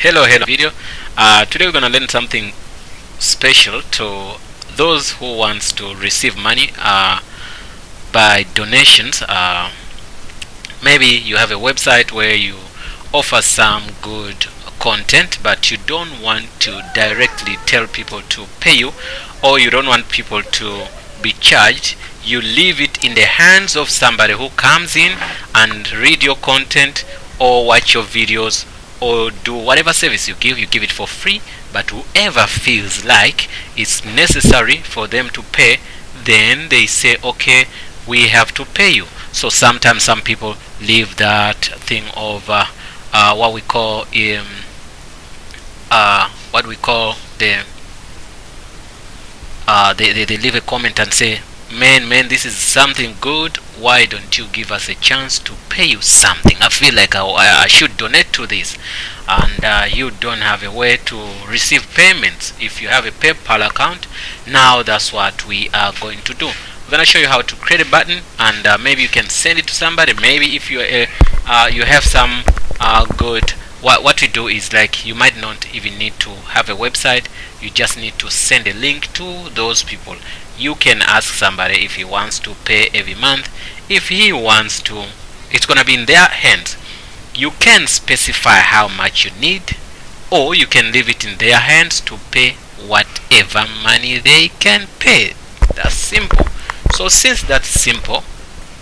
Hello video. Today we're gonna learn something special to those who wants to receive money by donations. Maybe you have a website where you offer some good content, but you don't want to directly tell people to pay you, or you don't want people to be charged. You leave it in the hands of somebody who comes in and read your content or watch your videos or do whatever service you give it for free, but whoever feels like it's necessary for them to pay, then they say, okay, we have to pay you. So sometimes some people leave that thing of what we call the they leave a comment and say, man, this is something good, why don't you give us a chance to pay you something? I feel like I should donate to this, and you don't have a way to receive payments. If you have a PayPal account, now that's what we are going to do. We're going to show you how to create a button, and maybe you can send it to somebody. Maybe if you you have some good, what we do is, like, you might not even need to have a website. You just need to send a link to those people. You can ask somebody if he wants to pay every month. If he wants to, it's gonna be in their hands. You can specify how much you need, or you can leave it in their hands to pay whatever money they can pay. That's simple. So since that's simple,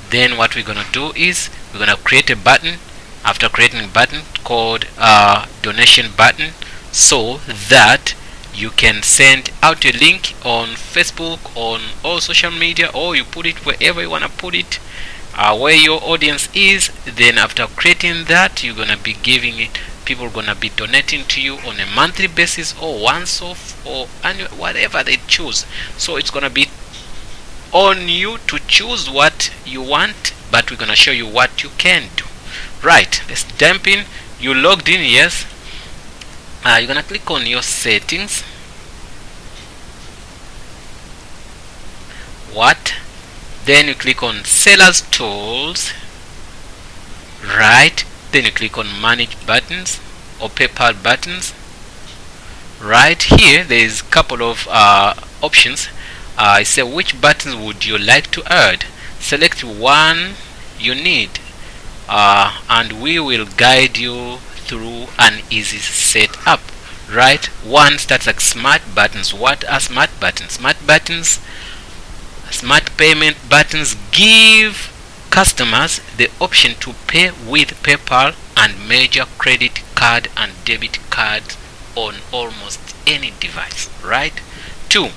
then what we're gonna do is we're gonna create a button. After creating a button called donation button, so that you can send out a link on Facebook, on all social media, or you put it wherever you want to put it, where your audience is. Then after creating that, you're gonna be giving it, people are gonna be donating to you on a monthly basis, or once off, or annual, whatever they choose. So it's gonna be on you to choose what you want, but we're gonna show you what you can do. Right, let's jump in. You logged in, yes. You're gonna click on your settings. Then you click on sellers tools. Right, then you click on manage buttons or PayPal buttons. Right here there is a couple of options. I say, which buttons would you like to add? Select one you need, and we will guide you through an easy setup. Right, one starts like smart buttons. What are smart buttons? Smart payment buttons give customers the option to pay with PayPal and major credit card and debit cards on almost any device. Right. 2.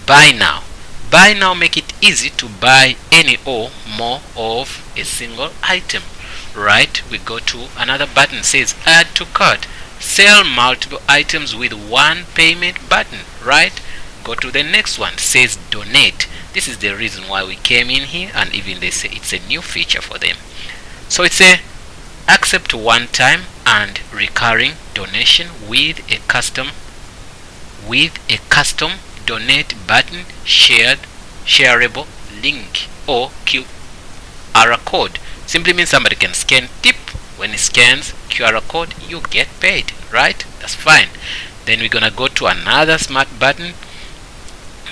Buy now. Buy now make it easy to buy any or more of a single item. Right, we go to another button, says add to cart. Sell multiple items with one payment button. Right, go to the next one, says donate. This is the reason why we came in here, and even they say it's a new feature for them. So it's a accept one time and recurring donation with a custom donate button, shareable link, or QR code. Simply means somebody can scan tip. When it scans QR code, you get paid. Right, that's fine. Then we're gonna go to another smart button,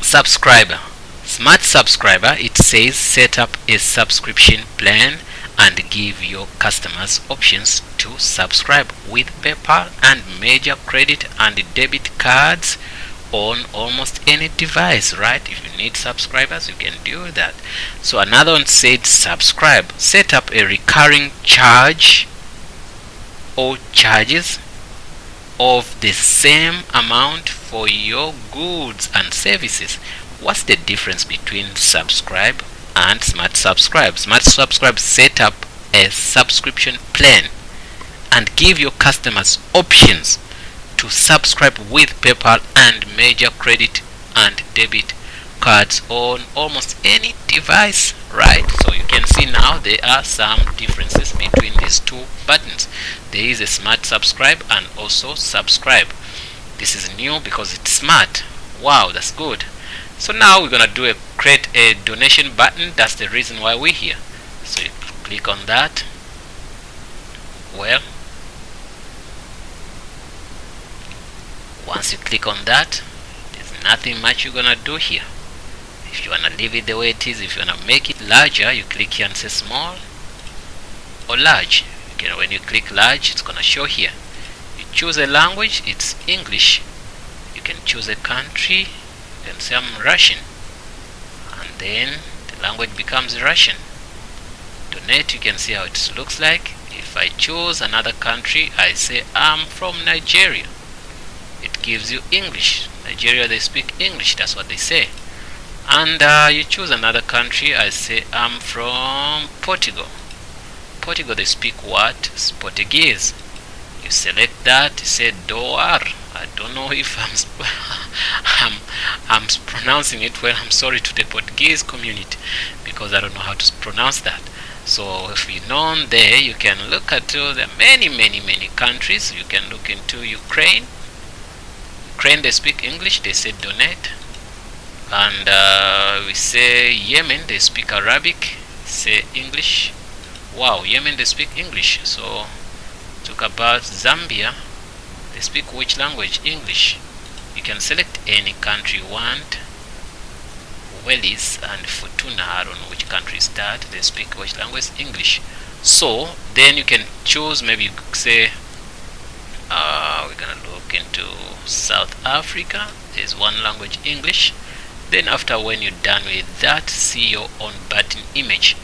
subscriber. Smart subscriber, it says set up a subscription plan and give your customers options to subscribe with PayPal and major credit and debit cards on almost any device. Right, if you need subscribers, you can do that. So another one said subscribe. Set up a recurring charge or charges of the same amount for your goods and services. What's the difference between subscribe and smart subscribe? Smart subscribe set up a subscription plan and give your customers options to subscribe with PayPal and major credit and debit cards on almost any device. Right, so you can see now there are some differences between these two buttons. There is a smart subscribe and also subscribe. This is new because it's smart. Wow, that's good. So now we're gonna create a donation button. That's the reason why we're here. So you click on that. Well, Once you click on that, there's nothing much you're gonna do here. If you wanna leave it the way it is, if you wanna make it larger, you click here and say small or large. Okay, when you click large, it's gonna show here. You choose a language, it's English. You can choose a country, you can say I'm Russian, and then the language becomes Russian. Donate, you can see how it looks like. If I choose another country, I say I'm from Nigeria. It gives you English. Nigeria, they speak English, that's what they say. And you choose another country, I say I'm from Portugal. Portugal, they speak what? It's Portuguese. You select that, you say doar. I don't know if I'm pronouncing it well. I'm sorry to the Portuguese community because I don't know how to pronounce that. So if you know there, you can look at the many countries. You can look into Ukraine. Ukraine, they speak English, they say donate. And we say Yemen, they speak Arabic, say English. Wow, Yemen, they speak English. So talk about Zambia, they speak which language? English. You can select any country you want. Wallis and Futuna, I don't know which country is that, they speak which language? English. So then you can choose, maybe you say we're gonna look into South Africa. There's one language, English. Then after, when you're done with that, see your own button image.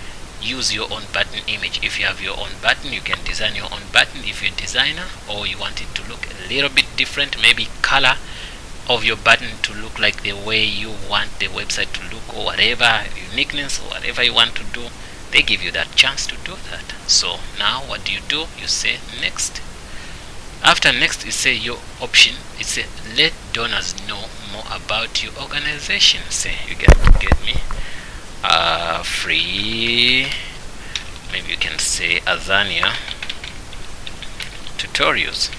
Use your own button image. If you have your own button, you can design your own button if you're a designer, or you want it to look a little bit different, maybe color of your button to look like the way you want the website to look, or whatever, uniqueness or whatever you want to do. They give you that chance to do that. So now what do? You say next. After next, you say your option. It says let donors know more about your organization. Say you get me free, maybe you can say Azania tutorials.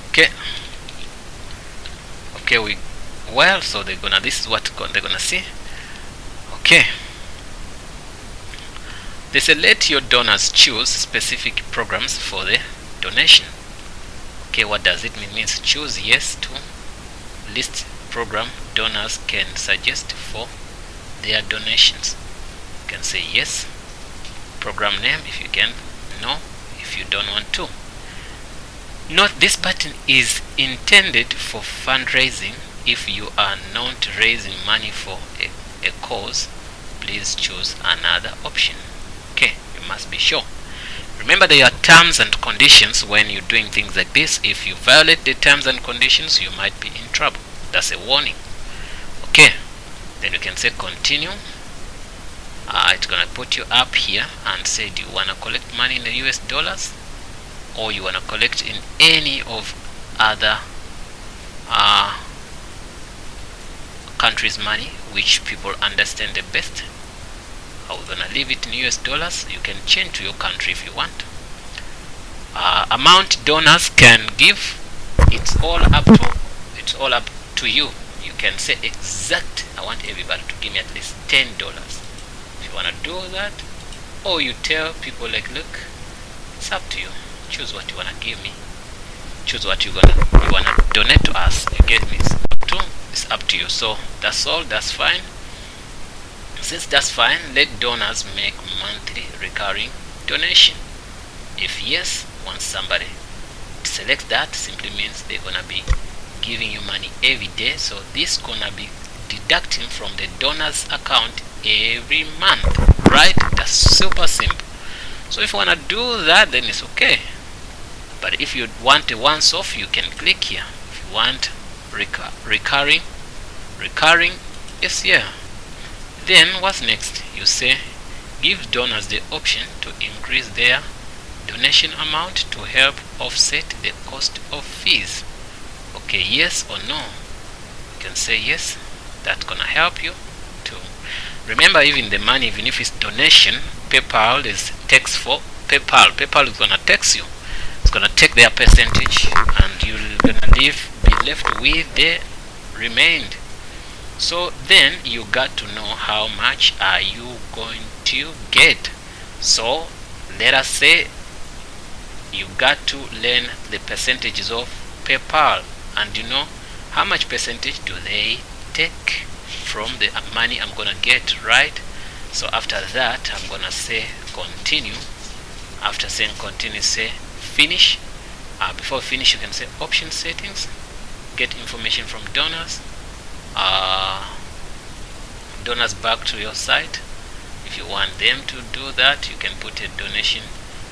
Okay, so this is what they're gonna see. Okay, they say let your donors choose specific programs for the donation. Okay, what does it mean? It means choose yes to list program donors can suggest for their donations. You can say yes. Program name if you can, no if you don't want to. Note this button is intended for fundraising. If you are not raising money for a cause, please choose another option. Okay, you must be sure. Remember, there are terms and conditions when you're doing things like this. If you violate the terms and conditions, you might be in trouble. That's a warning. Okay, then you can say continue. It's gonna put you up here and say, do you want to collect money in the US dollars, or you want to collect in any of other countries' money which people understand the best. We're gonna leave it in US dollars. You can change to your country if you want. Amount donors can give, it's all up to you. You can say exact, I want everybody to give me at least $10 if you want to do that, or you tell people like, look, it's up to you, choose what you want to give me, choose what you want to donate to us. You get me? It's up to you. So that's all. That's fine. Since that's fine, let donors make monthly recurring donation. If yes, once somebody selects that, simply means they're gonna be giving you money every day. So this gonna be deducting from the donor's account every month, right? That's super simple. So if you wanna do that, then it's okay. But if you want a once off, you can click here. If you want recurring, yes, yeah. Then what's next? You say give donors the option to increase their donation amount to help offset the cost of fees. Okay, yes or no? You can say yes. That's gonna help you to remember, even the money, even if it's donation, PayPal is text for PayPal is gonna text you. It's gonna take their percentage, and you're gonna be left with the remained. So then you got to know how much are you going to get. So let us say you got to learn the percentages of PayPal, and you know how much percentage do they take from the money I'm gonna get, right? So after that, I'm gonna say continue. After saying continue, say finish. Before finish, you can say option settings, get information from donors, donors back to your site. If you want them to do that, you can put a donation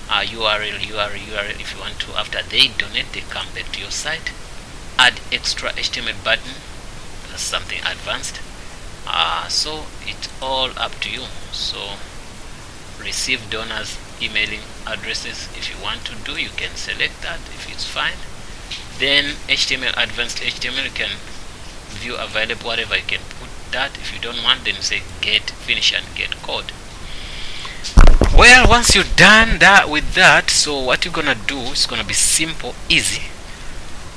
URL. If you want to, after they donate, they come back to your site. Add extra HTML button, that's something advanced. So it's all up to you. So receive donors emailing addresses, if you want to do, you can select that if it's fine. Then HTML, advanced HTML, you can view available, whatever, you can put that. If you don't want, then say get, finish, and get code. Well, once you're done that with that, so what you're gonna do is gonna be simple, easy.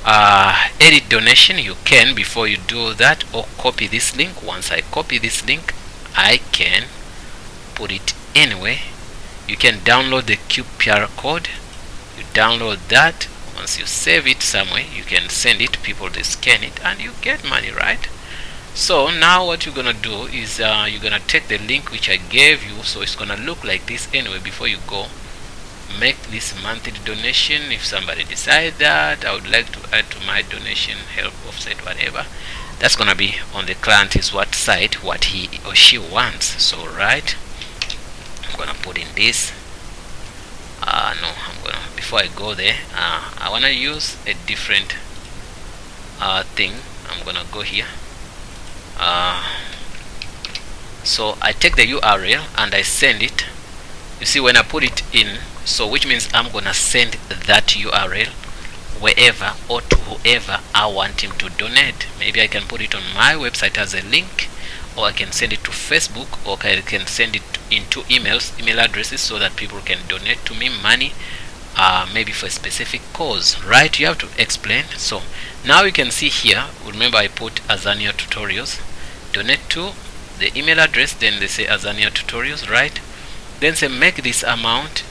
Edit donation, you can before you do that, or copy this link. Once I copy this link, I can put it anywhere. You can download the QR code. You download that. Once you save it somewhere, you can send it, people they scan it, and you get money, right? So now what you're gonna do is you're gonna take the link which I gave you, so it's gonna look like this anyway. Before you go, make this monthly donation. If somebody decide that I would like to add to my donation, help, offset, whatever, that's gonna be on the client's what site, what he or she wants. So right, I'm gonna put in this. No, I'm gonna, before I go there, I wanna use a different thing. I'm gonna go here. So I take the URL and I send it. You see, when I put it in, so which means I'm gonna send that URL wherever or to whoever I want him to donate. Maybe I can put it on my website as a link, or I can send it to Facebook, or I can send it into email addresses, so that people can donate to me money, maybe for a specific cause, right? You have to explain. So now you can see here, remember I put Azania Tutorials, donate to the email address, then they say Azania Tutorials, right? Then say make this amount,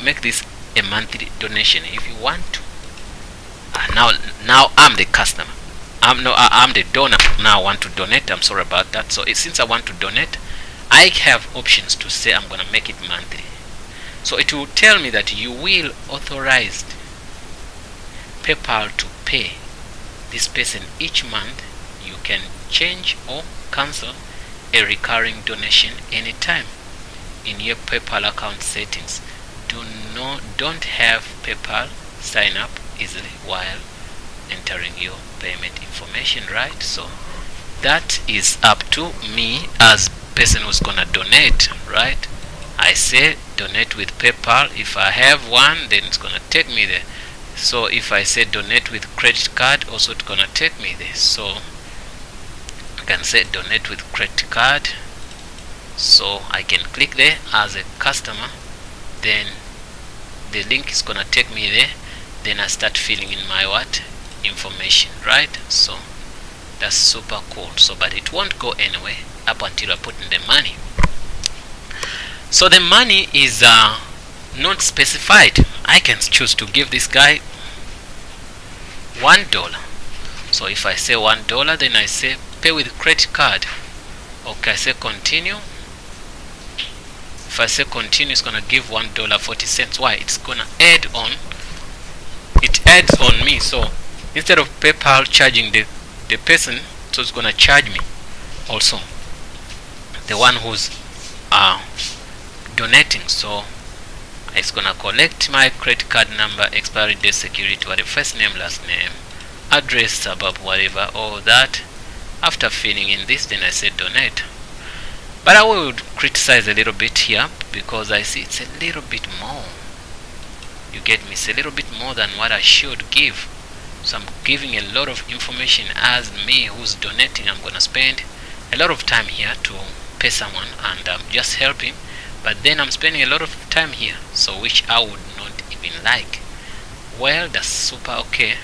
make this a monthly donation if you want to. Now I'm the customer. I'm the donor. Now I want to donate. I'm sorry about that. So since I want to donate, I have options to say I'm gonna make it monthly. So it will tell me that you will authorize PayPal to pay this person each month. You can change or cancel a recurring donation anytime in your PayPal account settings. Don't have PayPal sign up easily while entering your payment information, right? So that is up to me as person who's gonna donate, right? I say donate with PayPal. If I have one, then it's gonna take me there. So if I say donate with credit card, also it's gonna take me there. So I can say donate with credit card. So I can click there as a customer, then the link is gonna take me there. Then I start filling in my information, right? So that's super cool. So but it won't go anywhere up until I put in the money. So the money is not specified. I can choose to give this guy $1. So if I say $1, then I say pay with credit card. Okay, I say continue. If I say continue, it's gonna give $1.40. Why? It's gonna add on. It adds on me. So instead of PayPal charging the person, so it's gonna charge me also, the one who's donating. So it's gonna collect my credit card number, expiry date, security, whatever, first name, last name, address, suburb, whatever, all that. After filling in this, then I say donate. But I will criticize a little bit here, because I see it's a little bit more. You get me? It's a little bit more than what I should give. So I'm giving a lot of information. As me who's donating, I'm gonna spend a lot of time here to pay someone, and I'm just helping, but then I'm spending a lot of time here, so which I would not even like. Well, that's super okay.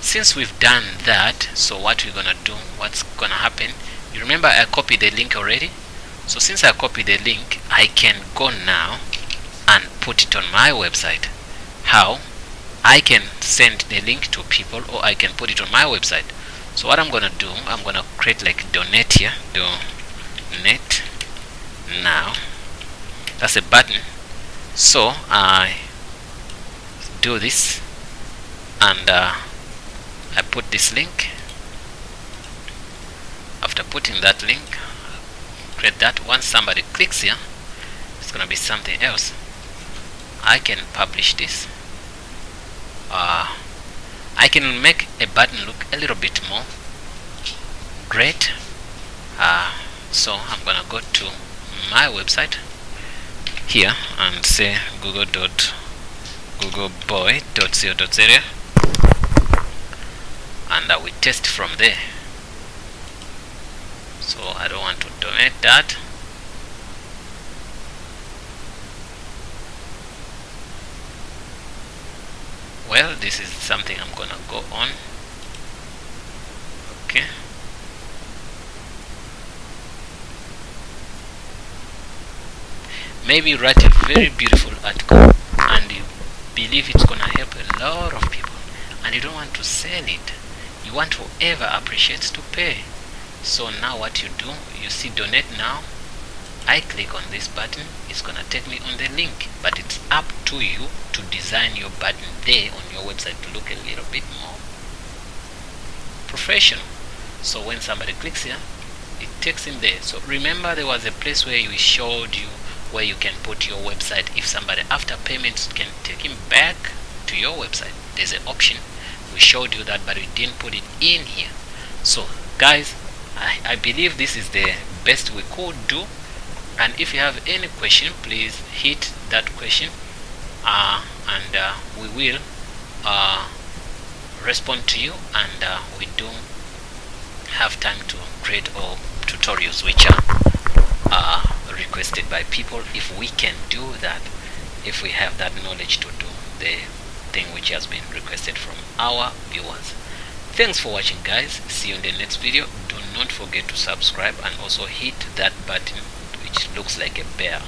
Since we've done that, so what we're gonna do, what's gonna happen, you remember I copied the link already. So since I copied the link, I can go now and put it on my website. How? I can send the link to people, or I can put it on my website. So what I'm gonna do, I'm gonna create like donate here, donate now. That's a button. So I do this, and I put this link. After putting that link, create that. Once somebody clicks here, it's gonna be something else. I can publish this. I can make a button look a little bit more great. So I'm gonna go to my website here and say googleboy.co.za, and we test from there. So I don't want to donate that. Well, this is something I'm gonna go on. Okay. Maybe write a very beautiful article and you believe it's gonna help a lot of people, and you don't want to sell it. You want whoever appreciates to pay. So now what you do, you see donate now. I click on this button, it's gonna take me on the link, but it's up to you to design your button there on your website to look a little bit more professional. So when somebody clicks here, it takes him there. So remember, there was a place where we showed you where you can put your website. If somebody after payments can take him back to your website, there's an option. We showed you that, but we didn't put it in here. So guys, I believe this is the best we could do. And if you have any question, please hit that question, and we will respond to you. And we do have time to create all tutorials which are requested by people, if we can do that, if we have that knowledge to do the thing which has been requested from our viewers. Thanks for watching, guys. See you in the next video. Do not forget to subscribe and also hit that button which looks like a bear.